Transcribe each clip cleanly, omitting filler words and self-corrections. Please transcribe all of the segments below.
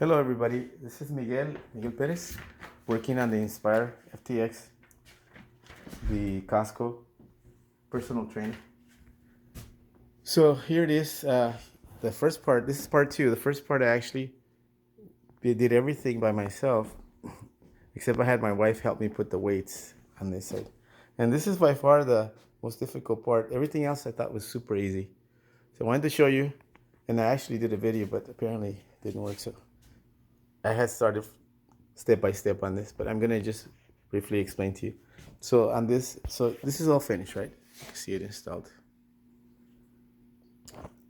Hello everybody, this is Miguel Perez, working on the Inspire FTX, the Costco personal trainer. So here it is, the first part. This is part two. The first part I actually did everything by myself, except I had my wife help me put the weights on this side. And this is by far the most difficult part. Everything else I thought was super easy. So I wanted to show you, and I actually did a video, but apparently it didn't work. So I had started step by step on this, but I'm gonna just briefly explain to you. So on this, this is all finished, right? You can see it installed.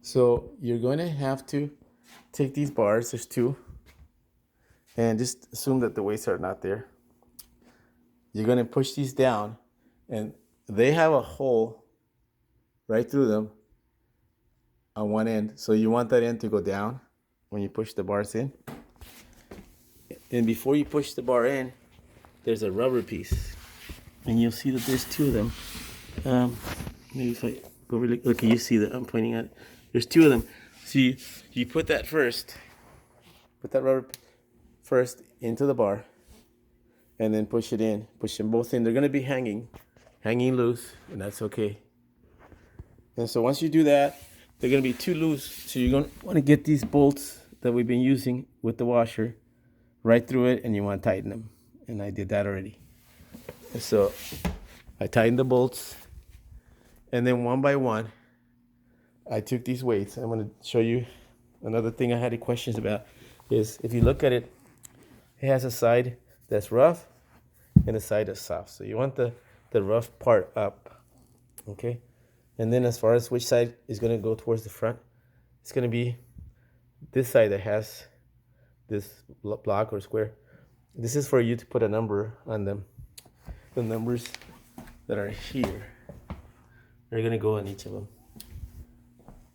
So you're going to have to take these bars, there's two, and just assume that the weights are not there. You're gonna push these down, and they have a hole right through them on one end. So you want that end to go down when you push the bars in. And before you push the bar in, there's a rubber piece, and you'll see that there's two of them. Maybe if I go really, okay, you see that I'm pointing at it. There's two of them. So you put that first, put that rubber first into the bar, and then push it in. Push them both in. They're gonna be hanging loose, and that's okay. And so once you do that, they're gonna be too loose. So you're gonna want to get these bolts that we've been using with the washer right through it, and you want to tighten them. And I did that already. So I tightened the bolts, and then one by one, I took these weights. I'm going to show you another thing I had questions about is if you look at it, it has a side that's rough and a side that's soft. So you want the rough part up, okay? And then as far as which side is going to go towards the front, it's going to be this side that has this block or square. This is for you to put a number on them. The numbers that are here are going to go on each of them.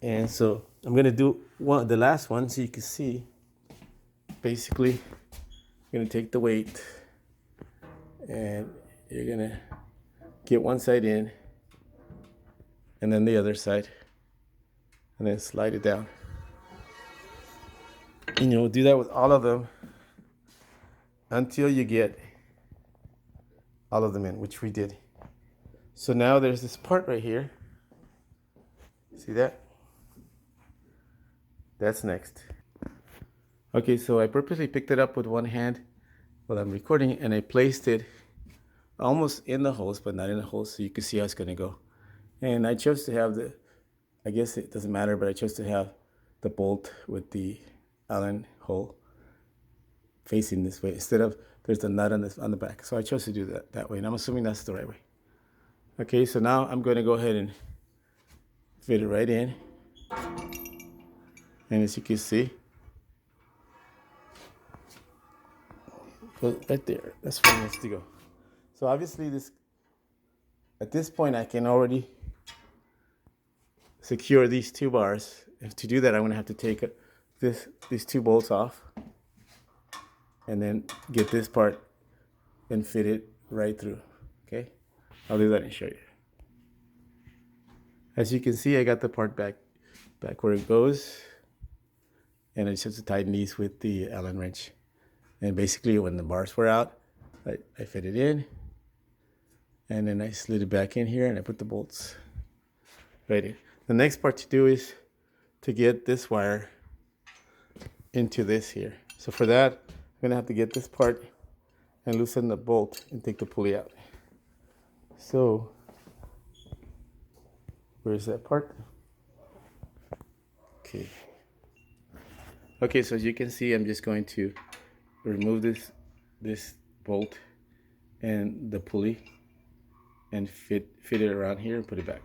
And so I'm going to do the last one so you can see. Basically, you're going to take the weight and you're going to get one side in and then the other side, and then slide it down. And you'll do that with all of them until you get all of them in, which we did. So now there's this part right here. See that? That's next. Okay, so I purposely picked it up with one hand while I'm recording, and I placed it almost in the hose, but not in the hose, so you can see how it's gonna go. And I chose to have I guess it doesn't matter, but I chose to have the bolt with the Allen hole facing this way instead of there's a nut on the back. So I chose to do that way, and I'm assuming that's the right way. Okay, so now I'm going to go ahead and fit it right in, and as you can see, right there, that's where it needs to go. So obviously at this point I can already secure these two bars. If to do that, I'm going to have to take these two bolts off and then get this part and fit it right through. Okay, I'll do that and show you. As you can see, I got the part back where it goes, and I just have to tighten these with the Allen wrench. And basically when the bars were out, I fit it in, and then I slid it back in here, and I put the bolts right in. The next part to do is to get this wire into this here. So for that, I'm gonna have to get this part and loosen the bolt and take the pulley out. So where's that part? Okay, so as you can see, I'm just going to remove this bolt and the pulley and fit it around here and put it back.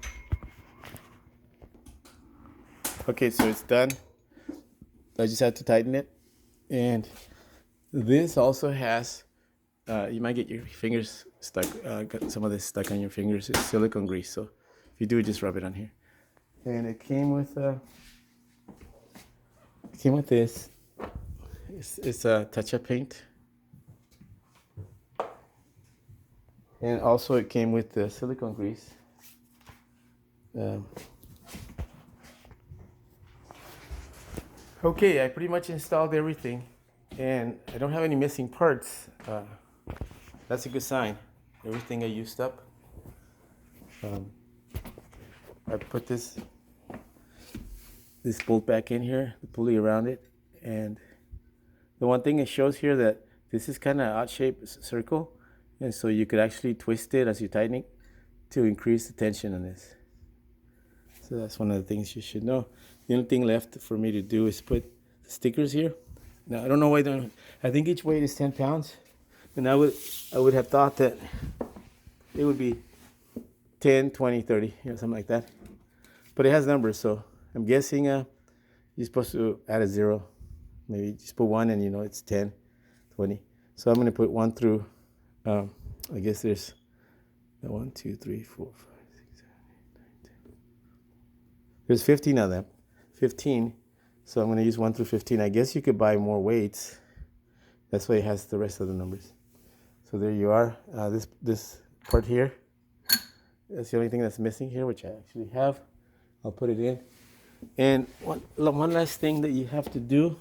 Okay, so it's done. I just have to tighten it. And this also has, you might get your fingers stuck, got some of this stuck on your fingers. It's silicone grease, so if you do, just rub it on here. And it came with this. It's a touch-up paint. And also it came with the silicone grease. Okay, I pretty much installed everything. and I don't have any missing parts. That's a good sign. Everything I used up. I put this bolt back in here, the pulley around it, and the one thing it shows here that this is kind of odd-shaped circle, and so you could actually twist it as you're tightening to increase the tension on this. So that's one of the things you should know. The only thing left for me to do is put the stickers here. Now I don't know why I think each weight is 10 pounds, and I would have thought that it would be 10, 20, 30, something like that. But it has numbers, so I'm guessing you're supposed to add a 0. Maybe just put 1 and it's 10, 20. So I'm going to put 1 through, I guess there's 1, 2, 3, 4, 5, 6, 7, 8, 9, 10. There's 15 of them. 15. So I'm going to use 1 through 15. I guess you could buy more weights. That's why it has the rest of the numbers. So there you are. This part here. That's the only thing that's missing here, which I actually have. I'll put it in. And one last thing that you have to do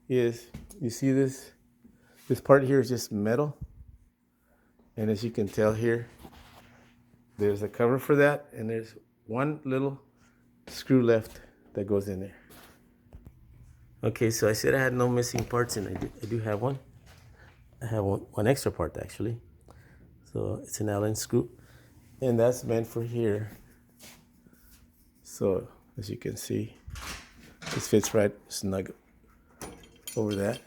is, you see this part here is just metal. And as you can tell here, there's a cover for that, and there's one little screw left that goes in there. Okay, so I said I had no missing parts, and I do have one. I have one extra part actually. So it's an Allen screw, and that's meant for here. So as you can see, this fits right snug over that.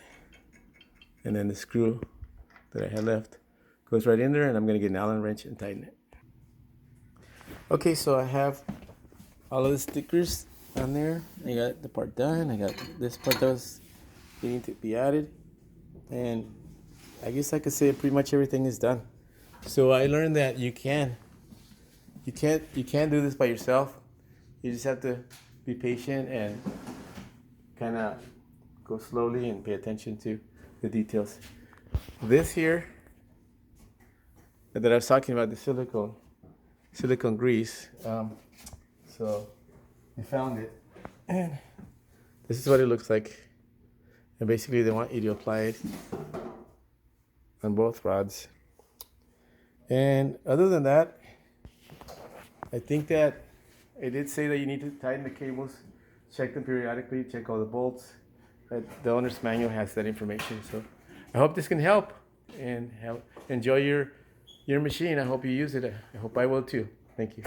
And then the screw that I had left goes right in there, and I'm gonna get an Allen wrench and tighten it. Okay, so I have all of the stickers on there. I got the part done. I got this part that was needing to be added. And I guess I could say pretty much everything is done. So I learned that you can't do this by yourself. You just have to be patient and kind of go slowly and pay attention to the details. This here that I was talking about, the silicone grease. So I found it, and this is what it looks like. And basically they want you to apply it on both rods. And other than that, I think that I did say that you need to tighten the cables, check them periodically, check all the bolts. The owner's manual has that information. So I hope this can help, and enjoy your machine. I hope you use it. I hope I will too. Thank you.